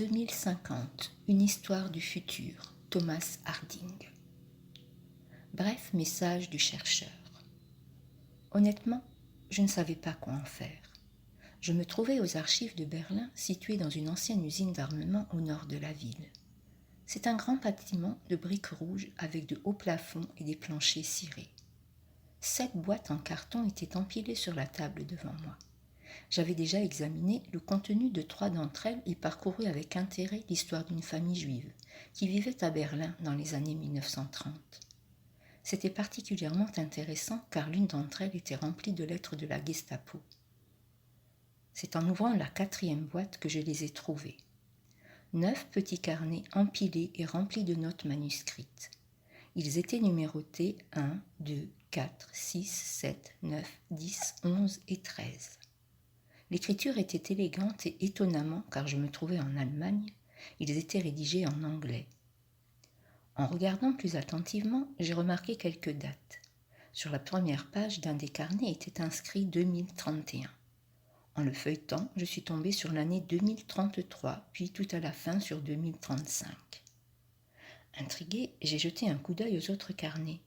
2050, une histoire du futur, Thomas Harding. Bref message du chercheur. Honnêtement, je ne savais pas quoi en faire. Je me trouvais aux archives de Berlin, situées dans une ancienne usine d'armement au nord de la ville. C'est un grand bâtiment de briques rouges avec de hauts plafonds et des planchers cirés. 7 boîtes en carton étaient empilées sur la table devant moi. J'avais déjà examiné le contenu de 3 d'entre elles et parcouru avec intérêt l'histoire d'une famille juive qui vivait à Berlin dans les années 1930. C'était particulièrement intéressant car l'une d'entre elles était remplie de lettres de la Gestapo. C'est en ouvrant la 4e boîte que je les ai trouvées. 9 petits carnets empilés et remplis de notes manuscrites. Ils étaient numérotés 1, 2, 4, 6, 7, 9, 10, 11 et 13. L'écriture était élégante et étonnamment, car je me trouvais en Allemagne, ils étaient rédigés en anglais. En regardant plus attentivement, j'ai remarqué quelques dates. Sur la première page d'un des carnets était inscrit 2031. En le feuilletant, je suis tombée sur l'année 2033, puis tout à la fin sur 2035. Intriguée, j'ai jeté un coup d'œil aux autres carnets.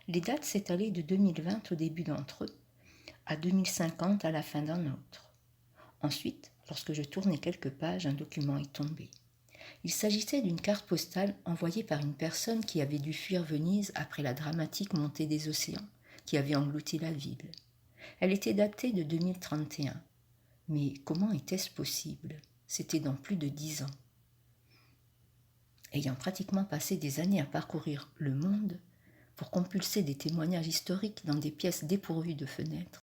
Les dates s'étalaient de 2020 au début d'entre eux, à 2050 à la fin d'un autre. Ensuite, lorsque je tournais quelques pages, un document est tombé. Il s'agissait d'une carte postale envoyée par une personne qui avait dû fuir Venise après la dramatique montée des océans qui avait englouti la ville. Elle était datée de 2031. Mais comment était-ce possible? C'était dans plus de 10 ans. Ayant pratiquement passé des années à parcourir le monde pour compulser des témoignages historiques dans des pièces dépourvues de fenêtres,